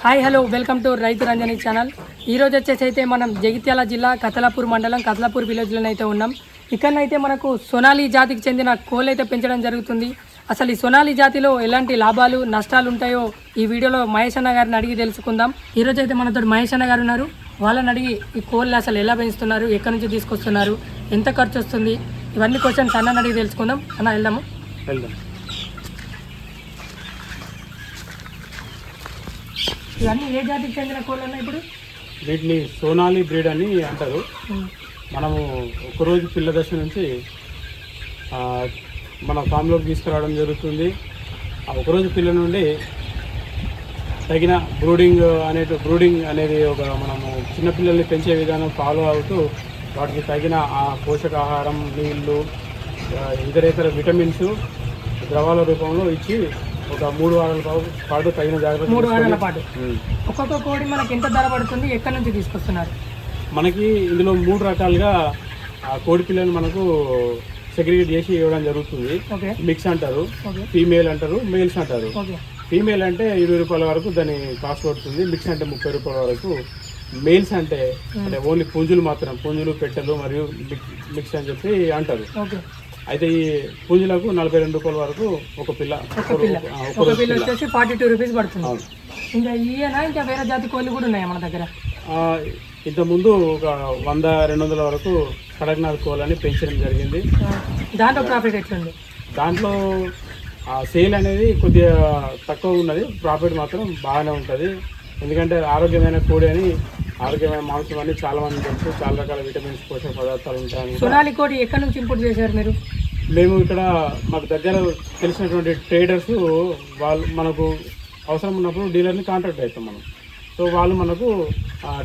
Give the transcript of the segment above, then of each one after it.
Hi hello welcome to రైతు Ranjani channel. ఈరోజు వచ్చేసి అయితే మనం జగిత్యాల జిల్లా కతలాపూర్ మండలం కతలాపూర్ విలేజ్లో అయితే ఉన్నాం. ఇక్కడనైతే మనకు సోనాలి జాతికి చెందిన కోళ్ళు అయితే పెంచడం జరుగుతుంది. అసలు ఈ సోనాలి జాతిలో ఎలాంటి లాభాలు నష్టాలు ఉంటాయో ఈ వీడియోలో మహేష్ అన్న గారిని అడిగి తెలుసుకుందాం. ఈరోజు అయితే మనతో మహేష్ అన్న గారు ఉన్నారు. వాళ్ళని అడిగి ఈ కోళ్ళు అసలు ఎలా పెంచుతున్నారు, ఎక్కడి నుంచి తీసుకొస్తున్నారు, ఎంత ఖర్చు వస్తుంది, ఇవన్నీ క్వశ్చన్స్ అన్నని అడిగి తెలుసుకుందాం. అన్న వెళ్దాము. ఇవన్నీ ఏ జాతికి చెందిన కోళ్ళు అన్న? ఇప్పుడు వీటిని సోనాలి బ్రీడ్ అని అంటారు. మనము ఒకరోజు పిల్ల దశ నుంచి మన ఫామ్లోకి తీసుకురావడం జరుగుతుంది. ఆ ఒకరోజు పిల్ల నుండి తగిన బ్రూడింగ్ అనేది ఒక మనము చిన్నపిల్లల్ని పెంచే విధానం ఫాలో అవుతూ వాటికి తగిన పోషకాహారం, నీళ్ళు, ఇతరేతర విటమిన్స్ ద్రవాల రూపంలో ఇచ్చి ఒక 3 వారాల పాటు తగిన జాగ్రత్త. 3 వారాల పాటు ఒక్కొక్క కోడి మనకి ఎంత ధర పడుతుంది, ఎక్కడి నుంచి తీసుకొస్తున్నారు? మనకి ఇందులో 3 రకాలుగా కోడి పిల్లలు మనకు సెగ్రిగేట్ చేసి ఇవ్వడం జరుగుతుంది. మిక్స్ అంటారు, ఫీమేల్ అంటారు, మేల్స్ అంటారు. ఫీమేల్ అంటే 20 రూపాయల వరకు దాని కాస్ట్ పడుతుంది. మిక్స్ అంటే 30 రూపాయల వరకు. మేల్స్ అంటే ఓన్లీ పుంజులు మాత్రం, పుంజులు, పెట్టెలు మరియు మిక్స్ అని చెప్పి అంటారు. అయితే ఈ పుంజులకు 42 రూపాయల వరకు ఒక పిల్ల వచ్చేసి 42 రూపీస్ పడుతుంది. ఇంకా ఇంకా వేరే జాతి కోళ్ళు కూడా ఉన్నాయి మన దగ్గర. ఇంతకుముందు ఒక 100-200 వరకు కడక్నాథ్ కోళ్ళని పెంచడం జరిగింది. దాంట్లో ప్రాఫిట్ ఎట్లుంది? దాంట్లో సేల్ అనేది కొద్దిగా తక్కువ ఉన్నది, ప్రాఫిట్ మాత్రం బాగానే ఉంటుంది. ఎందుకంటే ఆరోగ్యమైన కోడి అని, ఆరోగ్యమైన మాంసం అని చాలా మంది తెలుసు. చాలా రకాల విటమిన్స్, పోషక పదార్థాలు ఉంటాయి. సోనాలి కోడి ఎక్కడి నుంచి ఇంపోర్ట్ చేశారు మీరు? మేము ఇక్కడ మాకు దగ్గర తెలిసినటువంటి ట్రేడర్స్ వాళ్ళు మనకు అవసరం ఉన్నప్పుడు డీలర్ని కాంటాక్ట్ అవుతాం మనం. సో వాళ్ళు మనకు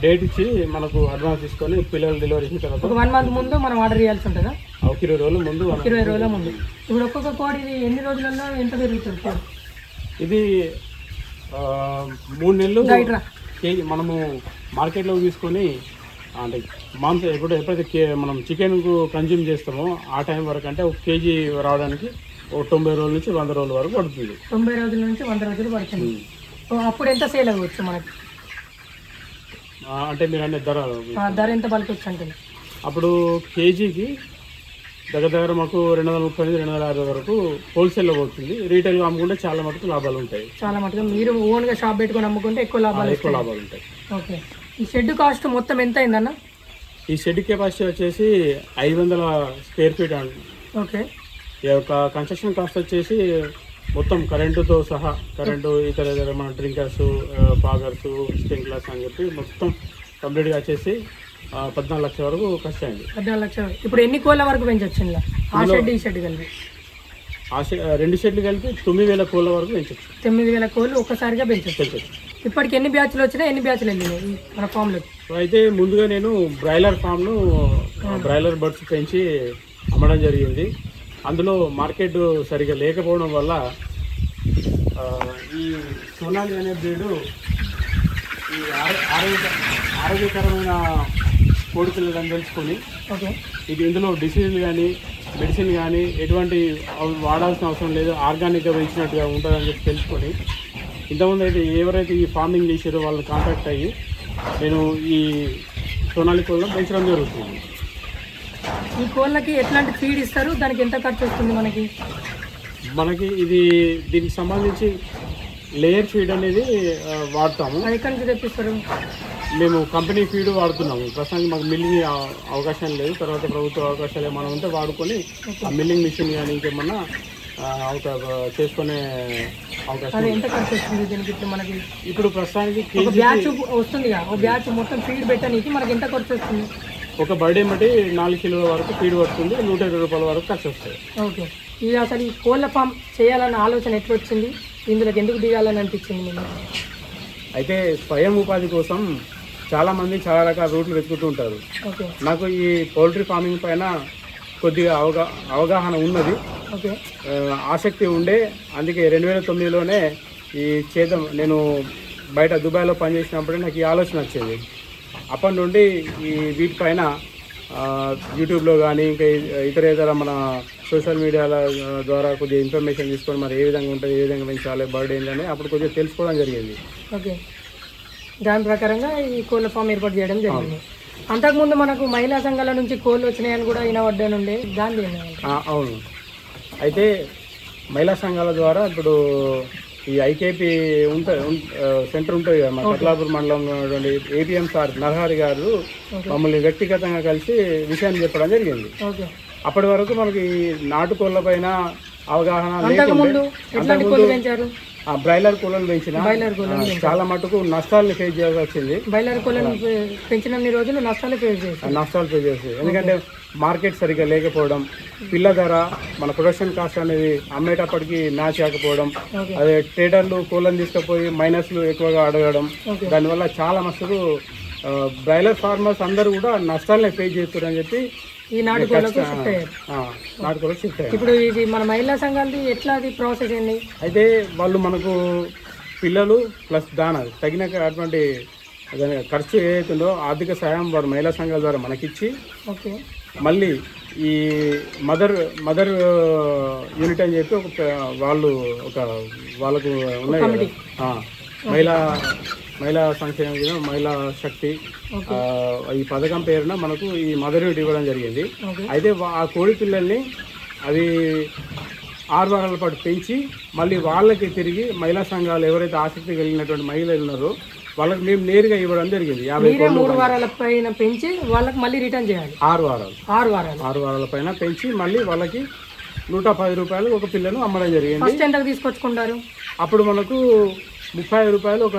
డేట్ ఇచ్చి మనకు అడ్వాన్స్ తీసుకొని పిల్లలు డెలివరీ ఇచ్చిన తర్వాత 1 మంత్ ముందు మనం ఆర్డర్ చేయాల్సి ఉంటుందా? ఒక 20 రోజుల ముందు. 20 రోజుల ముందు. ఇప్పుడు ఒక్కొక్క కోడి ఇది ఎన్ని రోజులలో ఎంత పెరుగుతుంది? ఇది 3 నెలలు కేజీ. మనము మార్కెట్లో తీసుకొని అంటే మాంసం ఎప్పుడైతే మనం చికెన్కు కన్జ్యూమ్ చేస్తామో ఆ టైం వరకు, అంటే 1 కేజీ రావడానికి 90 రోజుల నుంచి 100 రోజుల వరకు పడుతుంది. 90 రోజుల నుంచి 100 రోజులు పడుతుంది. అప్పుడు ఎంత సేల్ అవ్వచ్చు మనకి? అంటే మీరు అంటే ధర ఎంత పలుకోవచ్చు అంటే అప్పుడు కేజీకి దగ్గర మాకు 230-250 వరకు హోల్సేల్లో పోతుంది. రీటైల్గా అమ్ముకుంటే చాలా మటుకు లాభాలు ఉంటాయి. చాలా మటుకు మీరు ఓన్గా షాప్ పెట్టుకొని అమ్ముకుంటే ఎక్కువ లాభాలు ఉంటాయి. ఓకే. ఈ షెడ్ కాస్ట్ మొత్తం ఎంత అయిందన్న? ఈ షెడ్ కెపాసిటీ వచ్చేసి 500 స్క్వేర్ ఫీట్ అండి. ఓకే. ఈ యొక్క కన్స్ట్రక్షన్ కాస్ట్ వచ్చేసి మొత్తం కరెంటుతో సహా, కరెంటు, ఇతర మన డ్రింకర్స్, ఫాగర్స్, స్ప్రింక్లర్స్ అని చెప్పి మొత్తం కంప్లీట్గా వచ్చేసి 14 లక్షల వరకు ఖర్చు అయింది. 14 లక్షలు. ఇప్పుడు ఎన్ని కోళ్ళ వరకు పెంచవచ్చు? ఆ షెడ్ ఈ షెడ్ కలిపి 2 షెడ్లు కలిపి 9,000 కోళ్ళ వరకు పెంచవచ్చు. 9,000 కోళ్ళు ఒక్కసారిగా పెంచవచ్చు. ఇప్పటికి ఎన్ని బ్యాచ్లు వచ్చినాయి, ఎన్ని బ్యాచ్లు వెళ్ళినాయి మన ఫామ్లో? అయితే ముందుగా నేను బ్రాయిలర్ ఫామ్ను బ్రాయిలర్ బర్డ్స్ పెంచి అమ్మడం జరిగింది. అందులో మార్కెట్ సరిగా లేకపోవడం వల్ల ఈ సోనాలి అనే బ్రీడు ఈ ఆరోగ్యకరమైన కోడి పిల్లలను తెలుసుకొని ఇది ఇందులో డిసీజులు కానీ, మెడిసిన్ కానీ ఎటువంటి వాడాల్సిన అవసరం లేదు, ఆర్గానిక్గా పెంచినట్టుగా ఉంటుందని చెప్పి తెలుసుకొని ఇంతకుముందు అయితే ఎవరైతే ఈ ఫార్మింగ్ చేసారో వాళ్ళని కాంటాక్ట్ అయ్యి నేను ఈ సోనాలి కోళ్ళను పెంచడం జరుగుతుంది. ఈ కోళ్ళకి ఎట్లాంటి ఫీడ్ ఇస్తారు, దానికి ఎంత ఖర్చు వస్తుంది మనకి దీనికి సంబంధించి లేయర్ ఫీడ్ అనేది వాడతాము. ఎక్కడి నుంచి తెప్పిస్తారు? మేము కంపెనీ ఫీడ్ వాడుతున్నాము. ప్రస్తుతానికి మాకు మిల్లింగ్ అవకాశం లేదు. తర్వాత ప్రభుత్వ అవకాశాలు ఏమైనా ఉంటే వాడుకొని ఆ మిల్లింగ్ మిషన్ కానీ ఇంకేమన్నా చేసుకునే అవకాశం. ఎంత ఖర్చు వస్తుంది దీనికి? మనకి ఇప్పుడు ప్రస్తుతానికి బ్యాచ్ వస్తుంది, బ్యాచ్ మొత్తం ఫీడ్ పెట్టడానికి మనకి ఎంత ఖర్చు వస్తుంది? ఒక బర్త్డే బట్టి 4 కిలోల వరకు ఫీడ్ పడుతుంది. 120 రూపాయల వరకు ఖర్చు వస్తాయి. ఓకే. ఇది అసలు ఈ కోళ్ళ ఫామ్ చేయాలన్న ఆలోచన ఎట్లా వచ్చింది, ఇందులోకి ఎందుకు దిగాలని అనిపించింది మీకు? అయితే స్వయం ఉపాధి కోసం చాలామంది చాలా రకాల రూట్లు వెతుకుతూ ఉంటారు. నాకు ఈ పౌల్ట్రీ ఫార్మింగ్ పైన కొద్దిగా అవగాహన ఉన్నది, ఆసక్తి ఉండే. అందుకే 2009లోనే ఈ నేను బయట దుబాయ్లో పనిచేసినప్పుడే నాకు ఈ ఆలోచన వచ్చేది. అప్పటి నుండి ఈ వీటిపైన యూట్యూబ్లో కానీ ఇంకా ఇతర మన సోషల్ మీడియాల ద్వారా కొద్దిగా ఇన్ఫర్మేషన్ తీసుకొని మరి ఏ విధంగా ఉంటుంది, ఏ విధంగా పెంచాలి, బర్డ్ ఏంటని అప్పుడు కొద్దిగా తెలుసుకోవడం జరిగింది. ఓకే. దాని ప్రకారంగా ఈ కోళ్ళ ఫామ్ ఏర్పాటు చేయడం జరిగింది. అంతకుముందు మనకు మహిళా సంఘాల నుంచి కోళ్ళు వచ్చినాయని కూడా వినవడ్డానుండే దాని అవును. అయితే మహిళా సంఘాల ద్వారా ఇప్పుడు ఈ ఐకేపీ సెంటర్ ఉంటుంది కదా, మా కట్లాపూర్ మండలంలో ఉన్నటువంటి ఏపీఎం సార్ నరహరి గారు మమ్మల్ని వ్యక్తిగతంగా కలిసి విషయాన్ని చెప్పడం జరిగింది. అప్పటి వరకు మనకి నాటుకోళ్ళ పైన అవగాహన లేకుండా బ్రాయిలర్ కోళ్ళను పెంచిన చాలా మటుకు నష్టాలను ఫేస్ చేయాల్సి వచ్చింది. బ్రాయిలర్ కోళ్ళను పెంచిన రోజులు నష్టాలు ఫేస్ చేసి ఎందుకంటే మార్కెట్ సరిగ్గా లేకపోవడం, పిల్ల ధర మన ప్రొడక్షన్ కాస్ట్ అనేది అమ్మేటప్పటికి మ్యాచ్ కాకపోవడం, అదే ట్రేడర్లు కోళ్ళను తీసుకుపోయి మైనస్లు ఎక్కువగా అడగడం, దానివల్ల చాలా మస్తులు బ్రాయిలర్ ఫార్మర్స్ అందరూ కూడా నష్టాలనే ఫేస్ చేస్తారని చెప్పి ఈ నాటుకోళ్ళకు షిఫ్ట్ అయ్యారు. ఇప్పుడు ఇది మన మహిళా సంఘాలది ఎట్లా అది ప్రాసెస్ అయింది? అయితే వాళ్ళు మనకు పిల్లలు ప్లస్ దానా తగిన అటువంటి ఖర్చు ఏదైతుందో ఆర్థిక సాయం వారు మహిళా సంఘాల ద్వారా మనకిచ్చి, మళ్ళీ ఈ మదర్ యూనిట్ అని చెప్పి వాళ్ళకు ఉన్నాయి మహిళా సంక్షేమ మహిళా శక్తి ఈ పథకం పేరున మనకు ఈ మదర్ యూనిట్ ఇవ్వడం జరిగింది. అయితే ఆ కోడి పిల్లల్ని అవి 6 వారాల పాటు పెంచి మళ్ళీ వాళ్ళకి తిరిగి మహిళా సంఘాలు ఎవరైతే ఆసక్తి కలిగినటువంటి మహిళలు ఉన్నారో వాళ్ళకి మేము నేరుగా ఇవ్వడం జరిగింది. 3 వారాల పైన పెంచి వాళ్ళకి మళ్ళీ రిటర్న్ చేయాలి. 6 వారాల పైన పెంచి మళ్ళీ వాళ్ళకి 110 రూపాయలు ఒక పిల్లను అమ్మడం జరిగింది. ఎంతకు తీసుకొచ్చుకుంటారు? అప్పుడు మనకు 35 రూపాయలు ఒక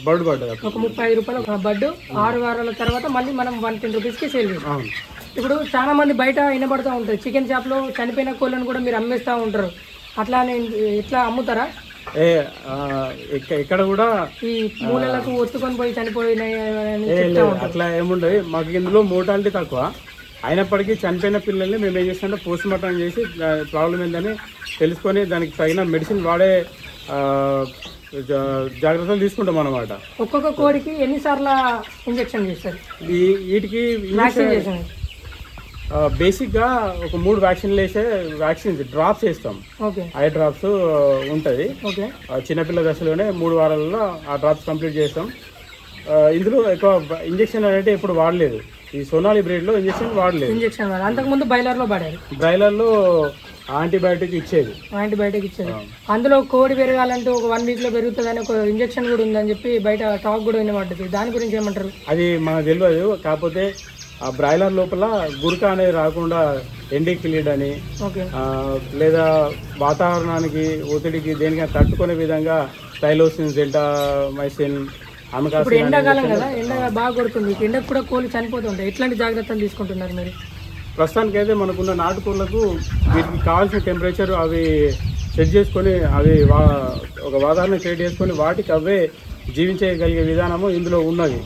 బర్డ్ పడ్డది. ఒక 35 రూపాయలు ఒక బర్డ్ 6 వారాల తర్వాత మళ్ళీ మనం 110 రూపీస్కి సేల్ చేస్తాం. ఇప్పుడు చాలా మంది బయట వినబడుతూ ఉంటారు, చికెన్ షాప్లో చనిపోయిన కోళ్ళను కూడా మీరు అమ్మేస్తూ ఉంటారు, అట్లా ఇట్లా అమ్ముతారా? ఇక్కడ కూడా ఈ మూలలకు ఒత్తుకొని పోయి చనిపోయినాయి అట్లా ఏముండదు. మాకు ఇందులో మోర్టాలిటీ తక్కువ అయినప్పటికీ చనిపోయిన పిల్లల్ని మేము ఏం చేస్తామంటే పోస్ట్ మార్టం చేసి ప్రాబ్లం ఏందని తెలుసుకొని దానికి తగిన మెడిసిన్ వాడే జాగ్రత్తలు తీసుకుంటాం అన్నమాట. ఒక్కొక్క కోడికి ఎన్నిసార్లు ఇంజెక్షన్ చేస్తారు? వీటికి బేసిక్గా ఒక 3 వ్యాక్సిన్లు వ్యాక్సిన్స్ డ్రాప్స్ వేస్తాం. ఐ డ్రాప్స్ ఉంటుంది. చిన్నపిల్ల దశలోనే 3 వారాలలో ఆ డ్రాప్స్ కంప్లీట్ చేస్తాం. ఇందులో ఎక్కువ ఇంజెక్షన్ అనేది ఎప్పుడు వాడలేదు. ఈ సోనాలి బ్రీడ్లో ఇంజెక్షన్ వాడలేదు. అంతకుముందు బ్రాయిలర్లో యాంటీబయాటిక్ ఇచ్చేది. అందులో కోడి పెరగాలంటే ఒక 1 వీక్లో పెరుగుతుందని ఒక ఇంజెక్షన్ కూడా ఉందని చెప్పి బయట టాక్ కూడా వినబడ్డది. దాని గురించి ఏమంటారు? అది మనకు తెలియదు. కాకపోతే ఆ బ్రాయిలర్ లోపల గురక అనేది రాకుండా ఎండిక్లిడ్ అని లేదా వాతావరణానికి ఒత్తిడికి దేనికైనా తట్టుకునే విధంగా టైలోసిన్, జెంటామైసిన్, ఇప్పుడు ఎండాకాలం కదా, ఎండ బాగా కొడుతుంది, ఎండకు కూడా కోళ్ళు చనిపోతుంటాయి. ఎట్లాంటి జాగ్రత్తలు తీసుకుంటున్నారు మీరు? ప్రస్తుతానికి అయితే మనకున్న నాటుకోళ్లకు వీటికి కావాల్సిన టెంపరేచర్ అవి సెట్ చేసుకొని అవి ఒక వాతావరణం క్రియేట్ చేసుకొని వాటికి అవే జీవించగలిగే విధానము ఇందులో ఉన్నది.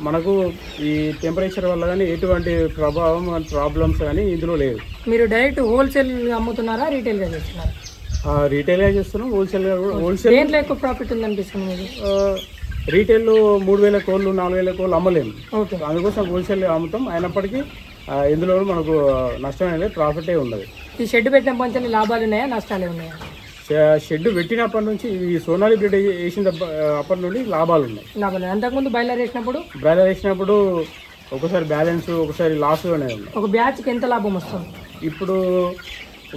మనకు ఈ టెంపరేచర్ వల్ల కానీ ఎటువంటి ప్రభావం ప్రాబ్లమ్స్ కానీ ఇందులో లేదు. మీరు డైరెక్ట్ హోల్సేల్ అమ్ముతున్నారా, రీటైల్గా చేస్తున్నారా? రీటైల్గా చేస్తున్నాం. హోల్సేల్ ఎక్కువ ప్రాఫిట్ ఉందనిపిస్తుంది మీకు? రీటైల్లో 3000 కోళ్ళు 4000 కోళ్ళు అమ్మలేము. అందుకోసం హోల్సేల్ అమ్ముతాం. అయినప్పటికీ ఇందులో మనకు నష్టం అనేది ప్రాఫిటే ఉన్నది. ఈ షెడ్ పెట్టినప్పటి నుంచి లాభాలు ఉన్నాయా, నష్టాలే ఉన్నాయా? షెడ్ పెట్టినప్పటి నుంచి ఈ సోనాలి బ్రీడ్ వేసిన అప్పటి నుండి లాభాలు ఉన్నాయి. అంతకుముందు బ్రాయిలర్ వేసినప్పుడు ఒకసారి బ్యాలెన్స్, ఒకసారి లాస్లోనే ఉంది. ఒక బ్యాచ్కి ఎంత లాభం వస్తుంది? ఇప్పుడు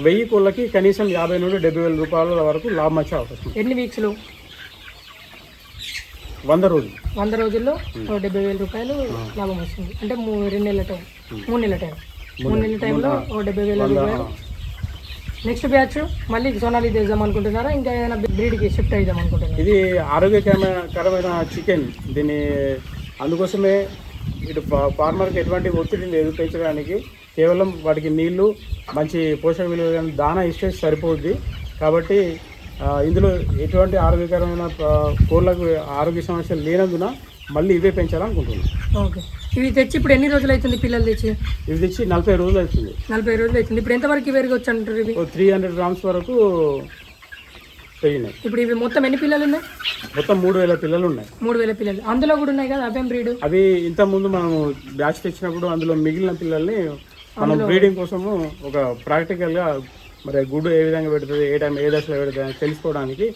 1000 కోళ్ళకి కనీసం 50 నుండి 70,000 రూపాయల వరకు లాభం వచ్చే అవకాశం. ఎన్ని వీక్స్లో? 100 రోజులు. 100 రోజుల్లో 70,000 రూపాయలు లాభం వస్తుంది. అంటే 2 నెలల టైం, 3 నెలల టైం, 3 నెలల టైంలో 70,000 రూపాయలు. నెక్స్ట్ బ్యాచ్ మళ్ళీ సోనాలి తెద్దాం అనుకుంటున్నారా, ఇంకా ఏదైనా బ్రీడ్కి షిఫ్ట్ అయిద్దాం అనుకుంటున్నారా? ఇది ఆరోగ్యకరమైన చికెన్. దీన్ని అందుకోసమే ఇటు ఫార్మర్కి ఎటువంటి ఒత్తిడి లేదు పెంచడానికి. కేవలం వాటికి నీళ్లు, మంచి పోషక విలువ దానా ఇస్తే సరిపోద్ది. కాబట్టి ఇందులో ఎటువంటి ఆరోగ్యకరమైన కోళ్ళకు ఆరోగ్య సమస్యలు లేనందున మళ్ళీ ఇవే పెంచాలనుకుంటున్నాను. ఓకే. ఇవి తెచ్చి ఇప్పుడు ఎన్ని రోజులు అవుతుంది? పిల్లలు తెచ్చి ఇవి తెచ్చి 40 రోజులు అవుతుంది. 40 రోజులు అవుతుంది. ఇప్పుడు ఎంతవరకు పెరగచ్చు అంటారు? ఇవి 300 గ్రామ్స్ వరకు పెరిగినాయి. ఇప్పుడు ఇవి మొత్తం ఎన్ని పిల్లలు ఉన్నాయి? మొత్తం 3000 పిల్లలు ఉన్నాయి. 3000 పిల్లలు. అందులో కూడా ఉన్నాయి కదా అవేం బ్రీడ్? అవి ఇంతకుముందు మనం బ్యాచ్ తెచ్చినప్పుడు అందులో మిగిలిన పిల్లల్ని మనం బ్రీడింగ్ కోసము ఒక ప్రాక్టికల్గా మరి గుడ్డు ఏ విధంగా పెడుతుంది, ఏ టైం ఏ దశలో పెడుతుంది అని తెలుసుకోవడానికి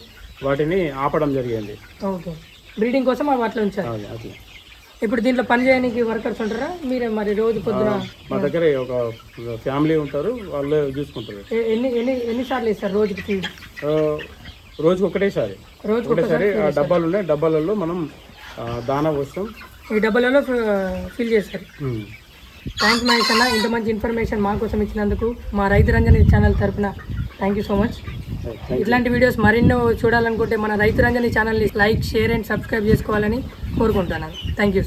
వాటిని ఆపడం జరిగింది. ఓకే. బ్రీడింగ్ కోసం అవి అట్లా ఉంచారు. అట్లా. ఇప్పుడు దీంట్లో పని చేయడానికి వర్కర్స్ ఉంటారా మీరే మరి రోజు పొద్దున? మా దగ్గర ఒక ఫ్యామిలీ ఉంటారు, వాళ్ళే చూసుకుంటారు. ఎన్నిసార్లు ఇస్తారు రోజుకి ఫీడ్? రోజుకి ఒకటేసారి ఆ డబ్బాలు ఉన్నాయి, డబ్బాలలో మనం దానా పోస్తాం, ఈ డబ్బాలలో ఫిల్ చేస్తారు. థ్యాంక్స్ మహేష్ అన్న, ఇంత మంచి ఇన్ఫర్మేషన్ మా కోసం ఇచ్చినందుకు మా రైతు రంజన్ ఛానల్ తరఫున థ్యాంక్ యూ సో మచ్. ఇట్లాంటి వీడియోస్ మరెన్నో చూడాలనుకుంటే మన రైతు రంజన్ ఛానల్ని లైక్, షేర్ అండ్ సబ్స్క్రైబ్ చేసుకోవాలని కోరుకుంటున్నాను. Thank you.